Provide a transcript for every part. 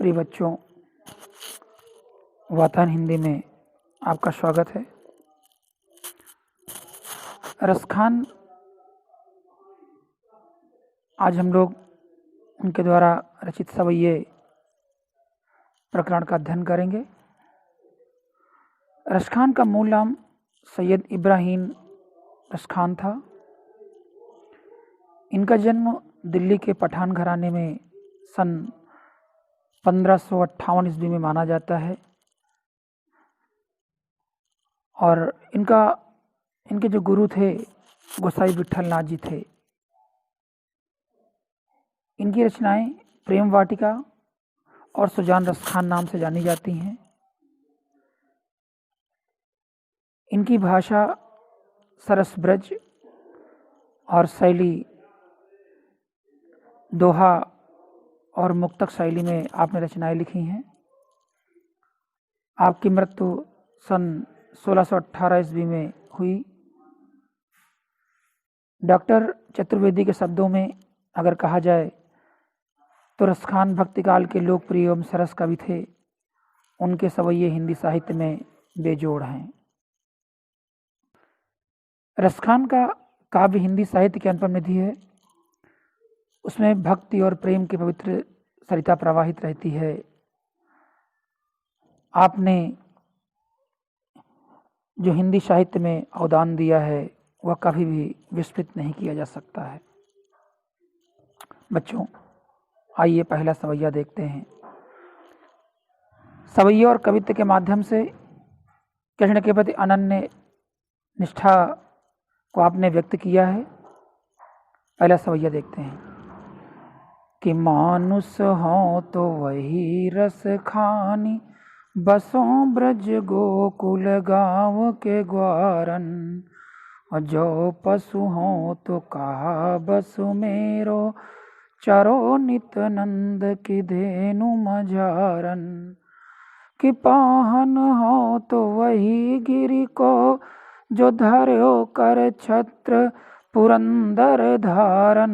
प्रिय बच्चों, वातान हिंदी में आपका स्वागत है। रसखान आज हम लोग उनके द्वारा रचित सवैये प्रकरण का अध्ययन करेंगे। रसखान का मूल नाम सैयद इब्राहिम रसखान था। इनका जन्म दिल्ली के पठान घराने में सन 1558 ईस्वी में माना जाता है और इनके जो गुरु थे गोसाई विठल नाथ जी थे। इनकी रचनाएं प्रेम वाटिका और सुजान रसखान नाम से जानी जाती हैं। इनकी भाषा सरस ब्रज और शैली दोहा और मुक्तक शैली में आपने रचनाएं लिखी हैं। आपकी मृत्यु सन 1618 ईस्वी में हुई। डॉक्टर चतुर्वेदी के शब्दों में अगर कहा जाए तो रसखान भक्तिकाल के लोकप्रिय एवं सरस कवि थे। उनके सवैये हिंदी साहित्य में बेजोड़ हैं। रसखान का काव्य हिंदी साहित्य की अनुपम निधि है। उसमें भक्ति और प्रेम की पवित्र सरिता प्रवाहित रहती है। आपने जो हिंदी साहित्य में अवदान दिया है वह कभी भी विस्मृत नहीं किया जा सकता है। बच्चों, आइए पहला सवैया देखते हैं। सवैये और कवित्व के माध्यम से कृष्ण के प्रति अनन्य निष्ठा को आपने व्यक्त किया है। पहला सवैया देखते हैं कि मानुष हो तो वही रस खानी, बसों ब्रज गोकुल गाँव के ग्वारन, और जो पशु हो तो कहा बसु मेरो, चरो नित नंद की धेनु मझारन। कि पाहन हो तो वही गिरि को, जो धर्यो कर छत्र पुरंदर धारन,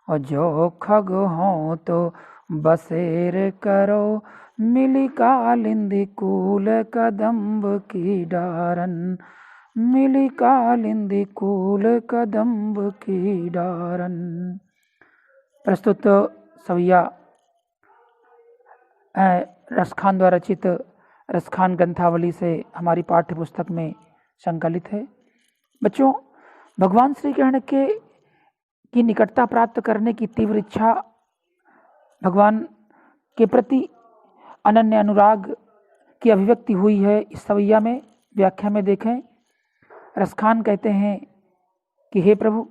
और जो खग हो तो बसेर करो, मिली कालिंदी कूल कदम्ब की डारन, मिली कालिंदी कूल कदम्ब की डारन। प्रस्तुत सवैया रसखान द्वारा रचित रसखान ग्रंथावली से हमारी पाठ्य पुस्तक में संकलित है। बच्चों, भगवान श्री कृष्ण की निकटता प्राप्त करने की तीव्र इच्छा, भगवान के प्रति अनन्य अनुराग की अभिव्यक्ति हुई है इस सवैया में। व्याख्या में देखें, रसखान कहते हैं कि हे प्रभु,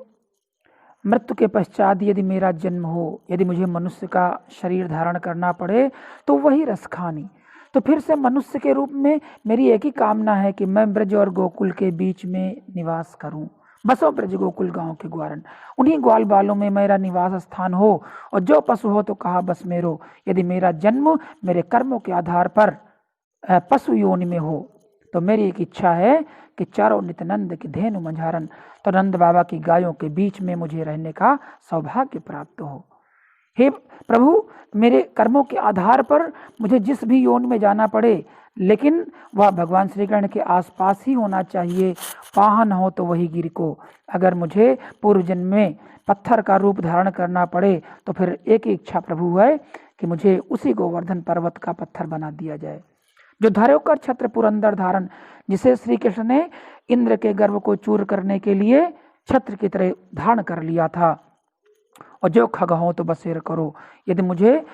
मृत्यु के पश्चात यदि मेरा जन्म हो, यदि मुझे मनुष्य का शरीर धारण करना पड़े तो वही रसखानी। तो फिर से मनुष्य के रूप में मेरी एक ही कामना है कि मैं ब्रज और गोकुल के बीच में निवास करूं। बसो ब्रज गोकुल गांव के ग्वारन, उन्हीं ग्वाल बालों में मेरा निवास स्थान हो। और जो पशु हो तो कहा बस मेरो, यदि मेरा जन्म मेरे कर्मों के आधार पर पशु योनि में हो तो मेरी एक इच्छा है कि चारों नित्यानंद की धेनु मंझारन, तो नंद बाबा की गायों के बीच में मुझे रहने का सौभाग्य प्राप्त हो। हे प्रभु, मेरे कर्मों के आधार पर मुझे जिस भी योनि में जाना पड़े, लेकिन वह भगवान श्री कृष्ण के आसपास ही होना चाहिए। पाहन हो तो वही गिर को, अगर मुझे पूर्व जन्म में पत्थर का रूप धारण करना पड़े तो फिर एक ही इच्छा प्रभु है कि मुझे उसी गोवर्धन पर्वत का पत्थर बना दिया जाए। जो धर्यो कर छत्र पुरंदर धारण, जिसे श्री कृष्ण ने इंद्र के गर्व को चूर करने के लिए छत्र की तरह धारण कर लिया था। और जो खग हो तो बसेर करो, यदि मुझे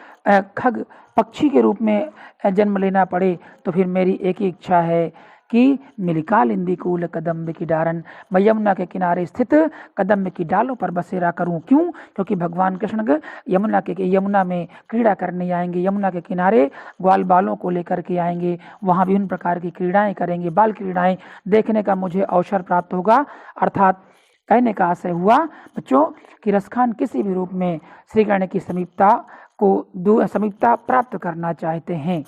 खग पक्षी के रूप में जन्म लेना पड़े तो फिर मेरी एक ही इच्छा है कि मिली कालिंदी कूल कदम्ब की डारन, मैं यमुना के किनारे स्थित कदम्ब की डालों पर बसेरा करूं। क्यों? क्योंकि भगवान कृष्ण यमुना में क्रीड़ा करने आएंगे। यमुना के किनारे ग्वाल बालों को लेकर के आएंगे, वहाँ विभिन्न प्रकार की क्रीड़ाएं करेंगे। बाल क्रीड़ाएं देखने का मुझे अवसर प्राप्त होगा। अर्थात कहने का आशय हुआ बच्चों कि रसखान किसी भी रूप में श्री कृष्ण की समीपता प्राप्त करना चाहते हैं।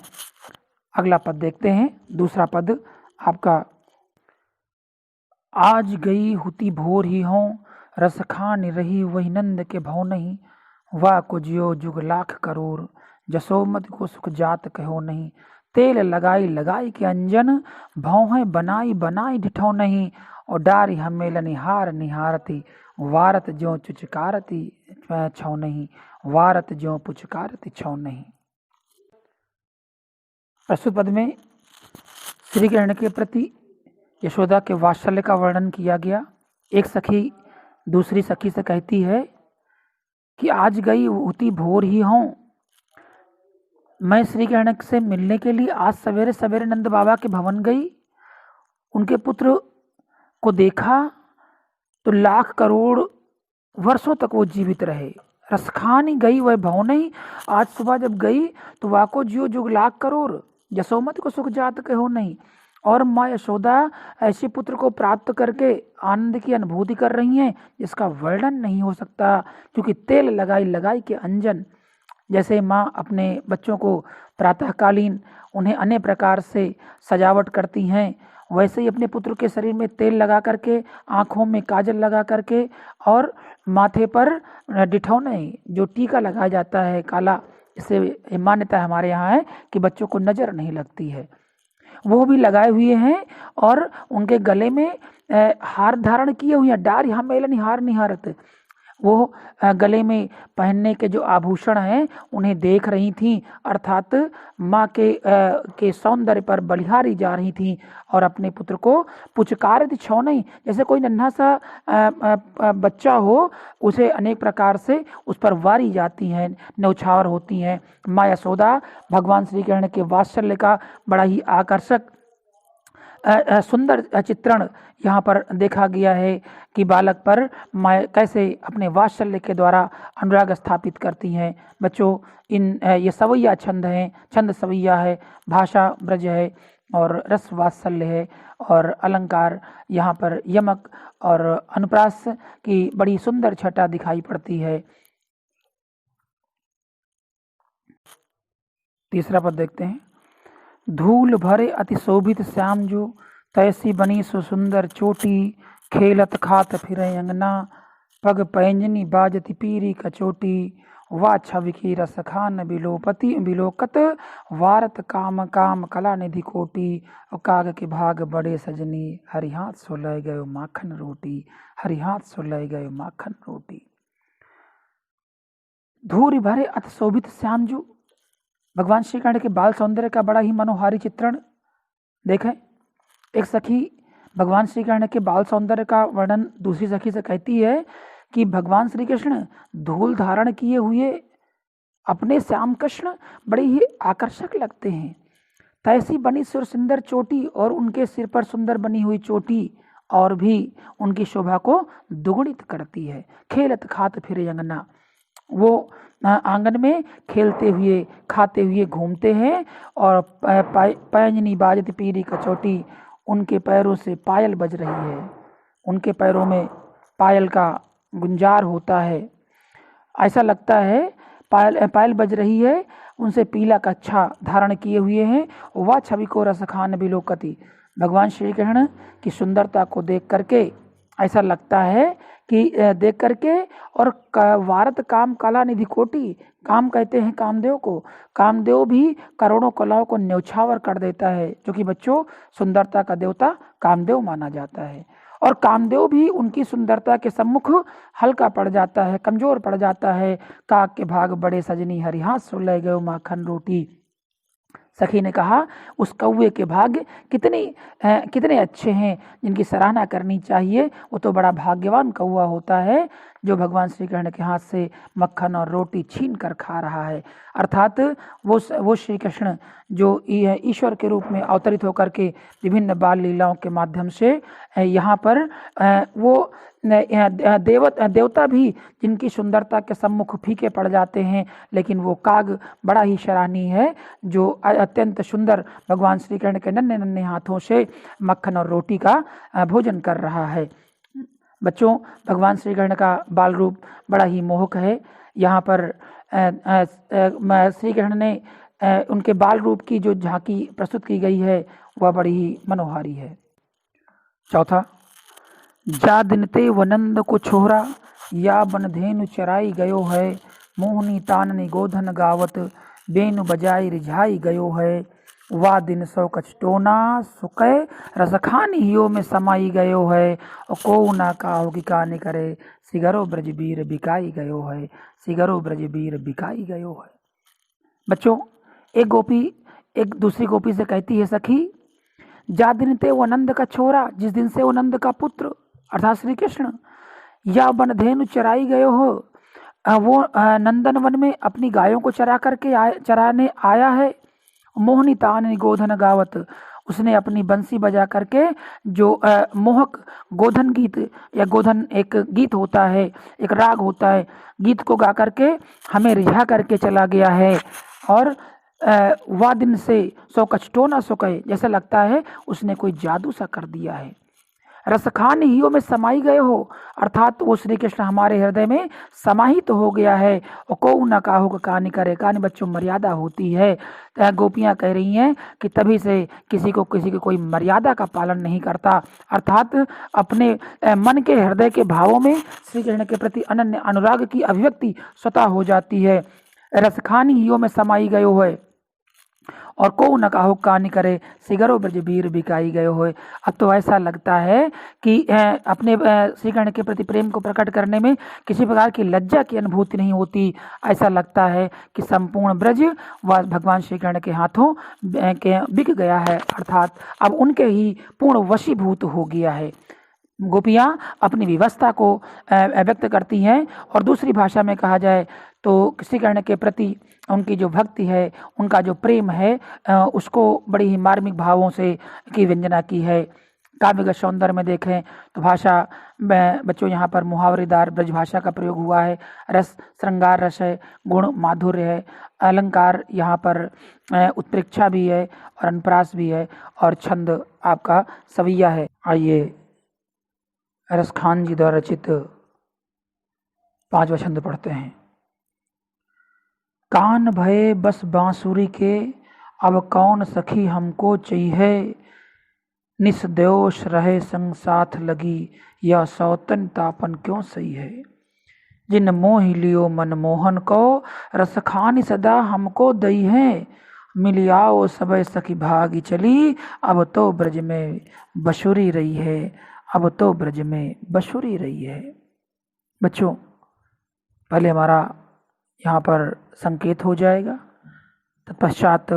अगला पद देखते हैं। दूसरा पद आपका, आज गई हुती भोर ही हो, रसखान रही वही नंद के भव नहीं, वाह को जियो जुग लाख करोड़, जसोमति को सुख जात कहो नहीं। तेल लगाई लगाई के अंजन, भौहें बनाई बनाई डिठो नहीं। और डारी हमेल निहार निहारती, वारत ज्यों चुचकारती छौ नहीं। वारत ज्यों पुचकारती छौ नहीं। प्रस्तुत पद में श्री कृष्ण के प्रति यशोदा के वात्सल्य का वर्णन किया गया। एक सखी दूसरी सखी से कहती है कि आज गई उती भोर ही हूँ, मैं श्री कृष्ण से मिलने के लिए आज सवेरे सवेरे नंद बाबा के भवन गई। उनके पुत्र को देखा तो लाख करोड़ वर्षों तक वो जीवित रहे। रसखान ही गई वह भवन ही, आज सुबह जब गई तो वाको जियो जुग लाख करोड़, जसोमति को सुख जात कहो नहीं। और माँ यशोदा ऐसे पुत्र को प्राप्त करके आनंद की अनुभूति कर रही हैं जिसका वर्णन नहीं हो सकता। क्योंकि तेल लगाई लगाई के अंजन, जैसे माँ अपने बच्चों को प्रातःकालीन उन्हें अन्य प्रकार से सजावट करती हैं, वैसे ही अपने पुत्र के शरीर में तेल लगा करके, आँखों में काजल लगा करके और माथे पर डिठौने जो टीका लगाया जाता है काला, इससे मान्यता हमारे यहाँ है कि बच्चों को नज़र नहीं लगती है, वो भी लगाए हुए हैं। और उनके गले में हार धारण किए हुए हैं। डार यहाँ मेलन हार निहारत, वो गले में पहनने के जो आभूषण हैं उन्हें देख रही थी, अर्थात माँ के सौंदर्य पर बलिहारी जा रही थी और अपने पुत्र को पुचकार छो नहीं। जैसे कोई नन्हा सा बच्चा हो, उसे अनेक प्रकार से उस पर वारी जाती हैं, न्यौछावर होती हैं। माँ यशोदा भगवान श्री कृष्ण के वात्सल्य का बड़ा ही आकर्षक सुंदर चित्रण यहाँ पर देखा गया है कि बालक पर माँ कैसे अपने वात्सल्य के द्वारा अनुराग स्थापित करती हैं। बच्चों, ये सवैया छंद हैं, छंद सवैया है, भाषा ब्रज है और रस वात्सल्य है और अलंकार यहाँ पर यमक और अनुप्रास की बड़ी सुंदर छटा दिखाई पड़ती है। तीसरा पद देखते हैं। धूल भरे अति शोभित श्याम जो, तैसी बनी सुंदर चोटी। खेलत खात फिरे अंगना, पग पैंजनी बाजती पीरी कचोटी। वा छवि की रस खान बिलोपति बिलोकत, वारत काम काम कला निधि कोटी। और काग के भाग बड़े सजनी, हरि हाथ सो लय गयो माखन रोटी। हरि हाथ सो लय गयो माखन रोटी। धूल भरे अति शोभित श्यामजू, भगवान श्री कृष्ण के बाल सौंदर्य का बड़ा ही मनोहारी चित्रण देखें। एक सखी भगवान श्री कृष्ण के बाल सौंदर्य का वर्णन दूसरी सखी से कहती है कि भगवान श्री कृष्ण धूल धारण किए हुए अपने श्याम कृष्ण बड़े ही आकर्षक लगते हैं। तैसी बनी सुर सुंदर चोटी, और उनके सिर पर सुंदर बनी हुई चोटी और भी उनकी शोभा को दुगुणित करती है। खेलत खात फिरे अंगना, वो आंगन में खेलते हुए खाते हुए घूमते हैं। और पैंजनी बाजती पीरी कचौटी, उनके पैरों से पायल बज रही है, उनके पैरों में पायल का गुंजार होता है, ऐसा लगता है पायल बज रही है। उनसे पीला कच्छा धारण किए हुए हैं। वह छवि को रसखान बिलोकती, भगवान श्री कृष्ण की सुंदरता को देख करके ऐसा लगता है कि देख करके। और वारत काम कला निधि कोटि, काम कहते हैं कामदेव को, कामदेव भी करोड़ों कलाओं को न्यौछावर कर देता है, जो कि बच्चों सुंदरता का देवता कामदेव माना जाता है। और कामदेव भी उनकी सुंदरता के सम्मुख हल्का पड़ जाता है, कमजोर पड़ जाता है। काक के भाग बड़े सजनी, हरि हाथ सो लय गयो माखन रोटी। सखी ने कहा, उस कौवे के भाग्य कितने अच्छे हैं, जिनकी सराहना करनी चाहिए। वो तो बड़ा भाग्यवान कौवा होता है जो भगवान श्री कृष्ण के हाथ से मक्खन और रोटी छीन कर खा रहा है। अर्थात वो श्री कृष्ण जो ईश्वर के रूप में अवतरित होकर के विभिन्न बाल लीलाओं के माध्यम से यहाँ पर वो देवता भी जिनकी सुंदरता के सम्मुख फीके पड़ जाते हैं, लेकिन वो काग बड़ा ही सराहनीय है जो अत्यंत सुंदर भगवान श्री कृष्ण के नन्हे नन्हे हाथों से मक्खन और रोटी का भोजन कर रहा है। बच्चों, भगवान श्री कृष्ण का बाल रूप बड़ा ही मोहक है। यहाँ पर श्री कृष्ण ने उनके बाल रूप की जो झांकी प्रस्तुत की गई है वह बड़ी ही मनोहारी है। चौथा, जा दिनते वनंद को छोरा, या बनधेनु चराई गयो है। मोहनी ताननी गोधन गावत, बेनु बजाई रिझाई गयो है, वा दिन सौ कचटोना सुकै रसखानी हियो में समाई गयो है, और को ना काहो कि काने करे, सिगरो ब्रजबीर बिकाई गयो है, सिगरो ब्रजबीर बिकाई गयो है। बच्चों, एक गोपी एक दूसरी गोपी से कहती है, सखी जा दिन ते वो नंद का छोरा, जिस दिन से वो नंद का पुत्र अर्थात श्री कृष्ण या वनधेनु चराई गयो हो, वो नंदन वन में अपनी गायों को चराने आया है। मोहनी तान गोधन गावत, उसने अपनी बंसी बजा करके जो मोहक गोधन गीत या गोधन एक गीत होता है, एक राग होता है, गीत को गा करके हमें रिझा करके चला गया है। और वह दिन से सौ कछटो ना सुखे, जैसा लगता है उसने कोई जादू सा कर दिया है। रसखान हियो में समाई गए हो, अर्थात वो श्री कृष्ण हमारे हृदय में समाहित तो हो गया है। और को न काहो का कानी करे, कानी बच्चों मर्यादा होती है। तो गोपियाँ कह रही हैं कि तभी से किसी की कोई मर्यादा का पालन नहीं करता, अर्थात अपने मन के हृदय के भावों में श्री कृष्ण के प्रति अनन्य अनुराग की अभिव्यक्ति स्वतः हो जाती है। रसखानी हियो में समाई गयो है, और को न काहो कानी करे, सिगरो ब्रजबीर बिकाई गयो हो। अब तो ऐसा लगता है कि अपने श्री कृष्ण के प्रति प्रेम को प्रकट करने में किसी प्रकार की लज्जा की अनुभूति नहीं होती। ऐसा लगता है कि संपूर्ण ब्रज व भगवान श्री कृष्ण के हाथों बिक गया है, अर्थात अब उनके ही पूर्ण वशीभूत हो गया है। गोपियाँ अपनी विवस्था को व्यक्त करती हैं। और दूसरी भाषा में कहा जाए तो श्री कृष्ण के प्रति उनकी जो भक्ति है, उनका जो प्रेम है, उसको बड़ी ही मार्मिक भावों से की व्यंजना की है। काव्यगत सौंदर्य में देखें तो भाषा बच्चों यहाँ पर मुहावरेदार ब्रज भाषा का प्रयोग हुआ है। रस श्रृंगार रस है, गुण माधुर्य है, अलंकार यहाँ पर उत्प्रेक्षा भी है और अनुप्रास भी है, और छंद आपका सविया है। आइए रसखान जी द्वारा रचित 5वां छंद पढ़ते हैं। कान भये बस बांसुरी के, अब कौन सखी हमको चाहिए, निस्दोष रहे संग साथ लगी, यह सौतन तापन क्यों सही है। जिन मोह लियो मनमोहन को, रसखानी सदा हमको दई है, मिलियाओ सबे सखी भागी चली, अब तो ब्रज में बशुरी रही है, अब तो ब्रज में बशुरी रही है। बच्चों, पहले हमारा यहाँ पर संकेत हो जाएगा, तत्पश्चात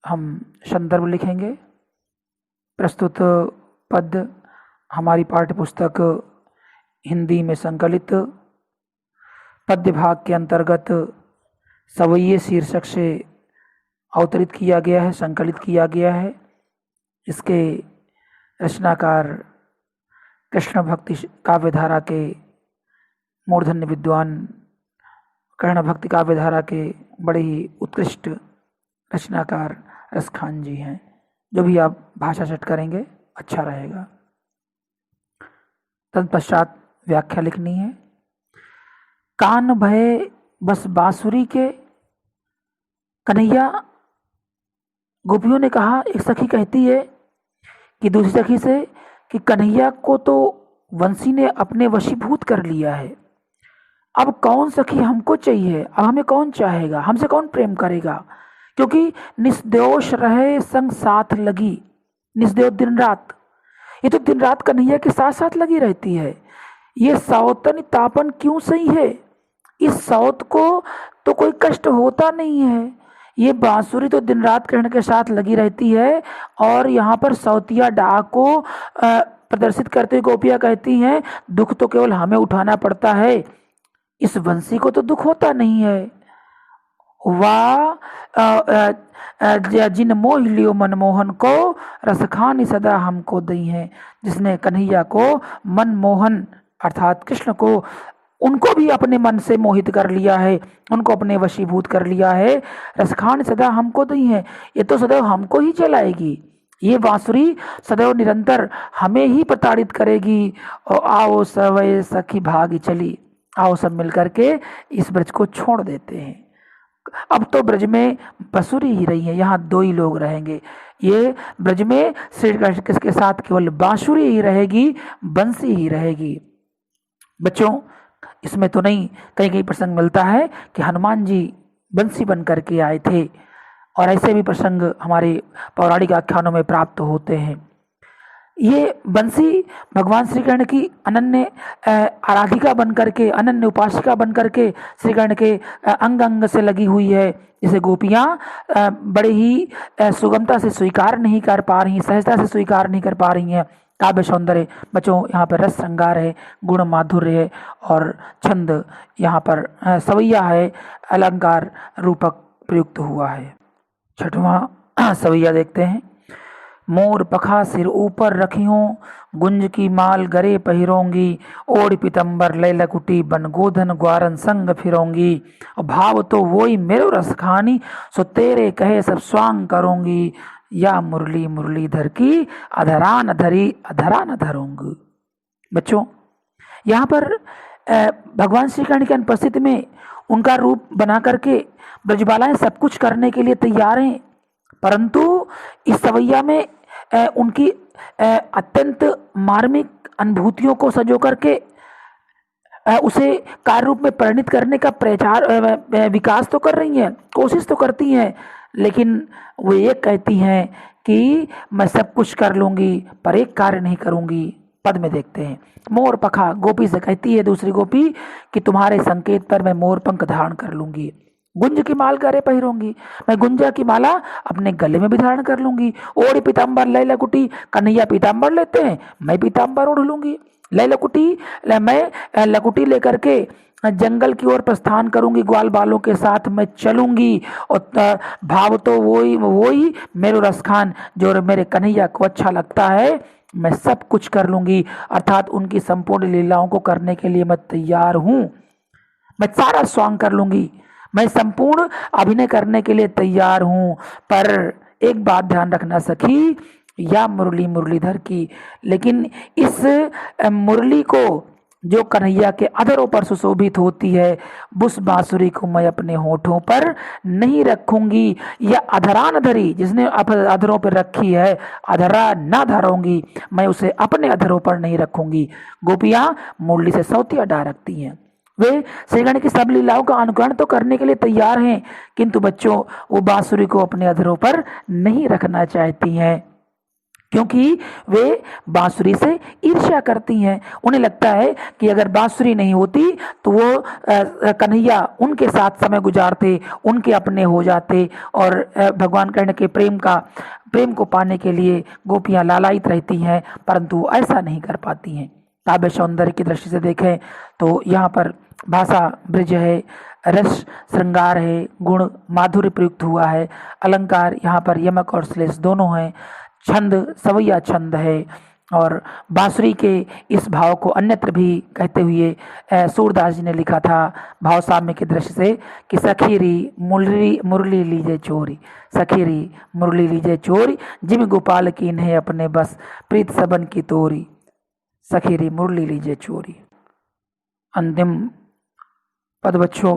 हम संदर्भ लिखेंगे। प्रस्तुत पद हमारी पाठ्य पुस्तक हिंदी में संकलित पद्य भाग के अंतर्गत सवैये शीर्षक से अवतरित किया गया है, संकलित किया गया है। इसके रचनाकार कृष्ण भक्ति काव्यधारा के मूर्धन्य विद्वान, कृष्ण भक्ति काव्यधारा के बड़े ही उत्कृष्ट रचनाकार रसखान जी हैं। जो भी आप भाषा सेट करेंगे अच्छा रहेगा। तत्पश्चात व्याख्या लिखनी है। कान भये बस बांसुरी के, कन्हैया, गोपियों ने कहा, एक सखी कहती है कि दूसरी सखी से कि कन्हैया को तो वंशी ने अपने वशीभूत कर लिया है, अब कौन सखी हमको चाहिए, अब हमें कौन चाहेगा, हमसे कौन प्रेम करेगा, क्योंकि निस्दोष रहे संग साथ लगी। निस्दोष दिन रात, ये तो दिन रात कन्हैया के साथ साथ लगी रहती है। ये सौतन तापन क्यों सही है, इस सौत को तो कोई कष्ट होता नहीं है। ये बांसुरी तो दिन रात कृष्ण के साथ लगी रहती है, और यहाँ पर सौतिया डाक को प्रदर्शित करते हुए गोपियाँ कहती हैं, दुख तो केवल हमें उठाना पड़ता है, इस वंशी को तो दुख होता नहीं है। वाह जिन मोह लियो मनमोहन को, रसखानी सदा हमको दई है। जिसने कन्हैया को मनमोहन अर्थात कृष्ण को, उनको भी अपने मन से मोहित कर लिया है, उनको अपने वशीभूत कर लिया है। रसखान सदा हमको दई है, ये तो सदैव हमको ही चलाएगी। ये बांसुरी सदैव निरंतर हमें ही प्रताड़ित करेगी। और आओ सवै सखी भागी चली, आओ सब मिलकर के इस ब्रज को छोड़ देते हैं। अब तो ब्रज में बसुरी ही रही है, यहाँ 2 ही लोग रहेंगे। ये ब्रज में श्री कृष्ण के साथ केवल बांसुरी ही रहेगी, बंसी ही रहेगी। बच्चों, इसमें तो नहीं, कहीं कहीं प्रसंग मिलता है कि हनुमान जी बंसी बन करके आए थे। और ऐसे भी प्रसंग हमारे पौराणिक आख्यानों में प्राप्त होते हैं। ये बंसी भगवान श्री कृष्ण की अनन्य आराधिका बन करके, अनन्य उपासिका बन करके श्री कृष्ण के अंग अंग से लगी हुई है, जिसे गोपियाँ बड़े ही सुगमता से स्वीकार नहीं कर पा रही, सहजता से स्वीकार नहीं कर पा रही हैं। काव्य सौंदर्य बच्चों यहाँ पर रस श्रृंगार है, गुण माधुर्य है, और छंद यहाँ पर सवैया है, अलंकार रूपक प्रयुक्त हुआ है। छठवां सवैया देखते हैं। मोर पखा सिर ऊपर रखियों, गुंज की माल गरे पहिरोंगी, ओढ़ पितंबर लय लकुटी, बन गोधन ग्वारन संग फिरोंगी। भाव तो वही मेरो रस खानी, सो तेरे कहे सब स्वांग करूंगी। या मुरली मुरलीधर की अधरा न धरी, अधरा न धरूंगी। बच्चों यहाँ पर भगवान श्री कृष्ण की अनुपस्थिति में उनका रूप बना करके ब्रजबालाएं सब कुछ करने के लिए तैयार हैं, परंतु इस सवैया में उनकी अत्यंत मार्मिक अनुभूतियों को सजो करके उसे कार्य रूप में परिणित करने का प्रचार विकास तो कर रही हैं, कोशिश तो करती हैं, लेकिन वो ये कहती हैं कि मैं सब कुछ कर लूँगी पर एक कार्य नहीं करूँगी। पद में देखते हैं। मोर पखा, गोपी से कहती है दूसरी गोपी कि तुम्हारे संकेत पर मैं मोर पंख धारण कर लूँगी। गुंज की माल गले पहिरूंगी, मैं गुंजा की माला अपने गले में भी धारण कर लूंगी। ओढ़ पीताम्बर लय लकुटी, कन्हैया पीताम्बर लेते हैं, मैं पीताम्बर ओढ़ लूंगी। लय लकुटी, मैं लकुटी लेकर के जंगल की ओर प्रस्थान करूंगी, ग्वाल बालों के साथ मैं चलूंगी। और भाव तो वही मेरो रस खान, जो मेरे कन्हैया को अच्छा लगता है, मैं सब कुछ कर लूंगी। अर्थात उनकी संपूर्ण लीलाओं को करने के लिए मैं तैयार हूं, मैं सारा स्वांग कर लूंगी, मैं संपूर्ण अभिनय करने के लिए तैयार हूं। पर एक बात ध्यान रखना सखी, या मुरली मुरलीधर की, लेकिन इस मुरली को जो कन्हैया के अधरों पर सुशोभित होती है, उस बांसुरी को मैं अपने होठों पर नहीं रखूंगी। या अधरा न धरी, जिसने अधरों पर रखी है, अधरा न धरूंगी, मैं उसे अपने अधरों पर नहीं रखूंगी। गोपियां मुरली से सौतिया डा रखती हैं, वे श्री कृष्ण की सब लीलाओं का अनुकरण तो करने के लिए तैयार हैं, किंतु बच्चों वो बांसुरी को अपने अधरों पर नहीं रखना चाहती हैं, क्योंकि वे बांसुरी से ईर्ष्या करती हैं। उन्हें लगता है कि अगर बांसुरी नहीं होती तो वो कन्हैया उनके साथ समय गुजारते, उनके अपने हो जाते, और भगवान कृष्ण के प्रेम को पाने के लिए गोपियां लालायित रहती हैं, परंतु ऐसा नहीं कर पाती हैं। काव्य सौंदर्य की दृष्टि से देखें तो यहाँ पर भाषा ब्रज है, रस श्रृंगार है, गुण माधुर्य प्रयुक्त हुआ है, अलंकार यहाँ पर यमक और श्लेष दोनों हैं, छंद सवैया छंद है। और बांसुरी के इस भाव को अन्यत्र भी कहते हुए सूरदास जी ने लिखा था भाव साम्य की दृष्टि से कि सखीरी मुरली लीजे चोरी, सखीरी मुरली लीजे चोरी, जिम गोपाल की इन्हें अपने बस, प्रीत सबन की तोरी, सखीरी मुरली लीजे चोरी। अंतिम पद बच्चों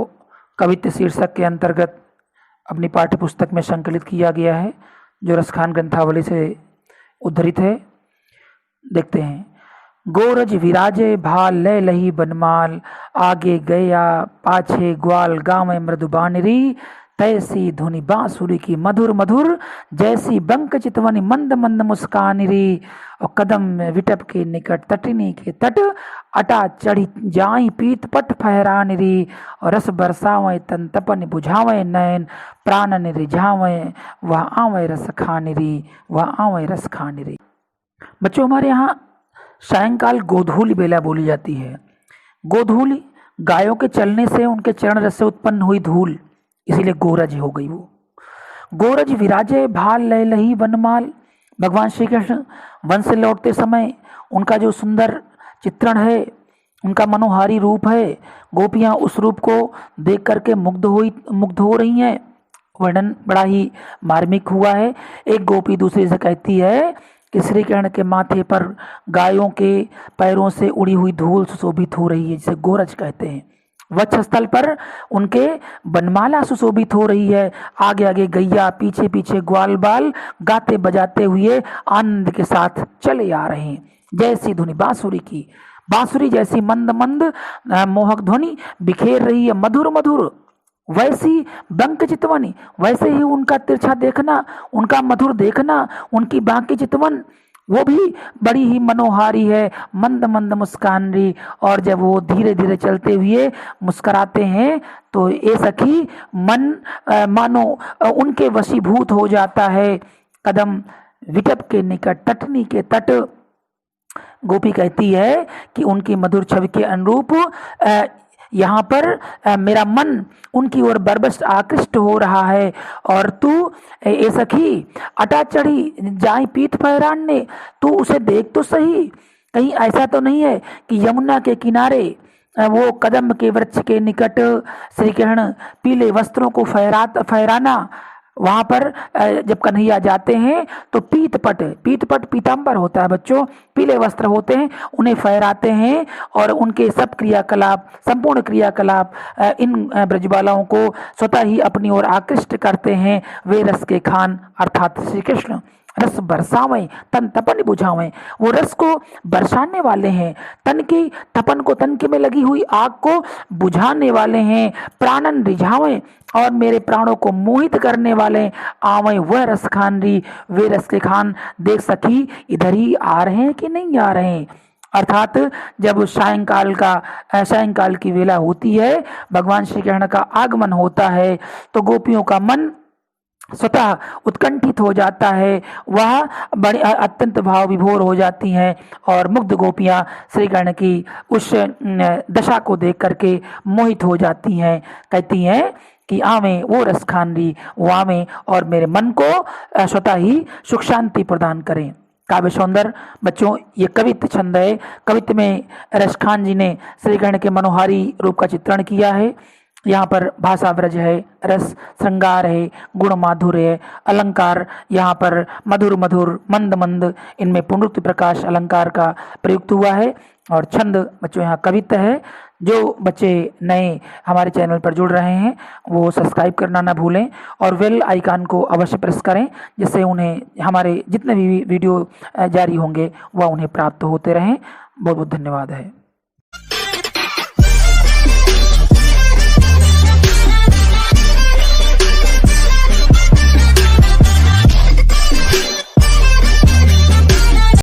कवित्व शीर्षक के अंतर्गत अपनी पाठ्य पुस्तक में संकलित किया गया है, जो रसखान ग्रंथावली से उद्धृत है। देखते हैं। गोरज विराजे भाल लय लही बनमाल, आगे गया पाछे ग्वाल गाँव मृदुबानरी, तैसी धुनि बांसुरी की मधुर मधुर, जैसी बंक चितवनी मंद मंद मुस्कानिरी, और कदम विटप के निकट तटिनी के तट, अटा चढ़ी जाई पीत पट फहरानिरी, और रस बरसावे तन तपन बुझावे नयन, प्राणन रिझावे वह आवे रस खानिरी, वह आवे रस खानिरी। बच्चों हमारे यहाँ सायंकाल गोधूली बेला बोली जाती है। गोधूली गायों के चलने से उनके चरण रस से उत्पन्न हुई धूल, इसीलिए गोरज हो गई वो। गोरज विराजे भाल लय लही वनमाल, भगवान श्री कृष्ण वन से लौटते समय उनका जो सुंदर चित्रण है, उनका मनोहारी रूप है, गोपियां उस रूप को देख करके मुग्ध हो रही हैं। वर्णन बड़ा ही मार्मिक हुआ है। एक गोपी दूसरी से कहती है कि श्री कृष्ण के माथे पर गायों के पैरों से उड़ी हुई धूल सुशोभित हो रही है, जिसे गोरज कहते हैं। वक्षस्थल पर उनके बनमाला सुशोभित हो रही है। आगे आगे गैया, पीछे पीछे ग्वाल बाल गाते बजाते हुए आनंद के साथ चले आ रहे हैं। जैसी धुनि बांसुरी की, बांसुरी जैसी मंद मंद मोहक ध्वनि बिखेर रही है, मधुर मधुर, वैसी बंक चितवनी, वैसे ही उनका तिरछा देखना, उनका मधुर देखना, उनकी बांकी चितवन वो भी बड़ी ही मनोहारी है, मंद मंद मुस्कान री। और जब वो धीरे धीरे चलते हुए मुस्कराते हैं तो ये सखी मन मानो उनके वशीभूत हो जाता है। कदम विटप के निकट तटनी के तट, गोपी कहती है कि उनकी मधुर छवि के अनुरूप यहाँ पर मेरा मन उनकी ओर बरबस आकृष्ट हो रहा है। और तू ए सखी अटा चढ़ी जाई पीठ फहराने, तू उसे देख तो सही, कहीं ऐसा तो नहीं है कि यमुना के किनारे वो कदम के वृक्ष के निकट श्री कृष्ण पीले वस्त्रों को फहराना, वहाँ पर जब कन्हैया जाते हैं तो पीतपट पीताम्बर होता है बच्चों, पीले वस्त्र होते हैं, उन्हें फहराते हैं और उनके सब क्रियाकलाप, संपूर्ण क्रियाकलाप इन ब्रजबालाओं को स्वतः ही अपनी ओर आकृष्ट करते हैं। वे रस के खान अर्थात श्री कृष्ण रस बरसावें तन तपन बुझावें, वो रस को बरसाने वाले हैं, तन की तपन को, तन के में लगी हुई आग को बुझाने वाले हैं। प्राणन रिझावें और मेरे प्राणों को मोहित करने वाले आवें वह रस खान री, वे रस के खान देख सखी इधर ही आ रहे हैं कि नहीं आ रहे हैं। अर्थात जब सायंकाल की वेला होती है, भगवान श्री कृष्ण का आगमन होता है तो गोपियों का मन स्वतः उत्कंठित हो जाता है, वह बड़ी अत्यंत भाव विभोर हो जाती हैं और मुग्ध गोपियां श्री कृष्ण की उस दशा को देख करके मोहित हो जाती हैं। कहती हैं कि आवें वो रस खान री, वो आवें और मेरे मन को स्वतः ही सुख शांति प्रदान करें। काव्य सौंदर्य बच्चों ये कवित्त छंद है। कवित्त में रसखान जी ने श्री कृष्ण के मनोहारी रूप का चित्रण किया है। यहाँ पर भाषा ब्रज है, रस श्रृंगार है, गुण माधुर्य है, अलंकार यहाँ पर मधुर मधुर मंद मंद, इनमें पुनरुक्ति प्रकाश अलंकार का प्रयुक्त हुआ है। और छंद बच्चों यहाँ कवित्त है। जो बच्चे नए हमारे चैनल पर जुड़ रहे हैं वो सब्सक्राइब करना ना भूलें और बेल आइकन को अवश्य प्रेस करें, जिससे उन्हें हमारे जितने भी वीडियो जारी होंगे वह उन्हें प्राप्त होते रहें। बहुत बहुत धन्यवाद है।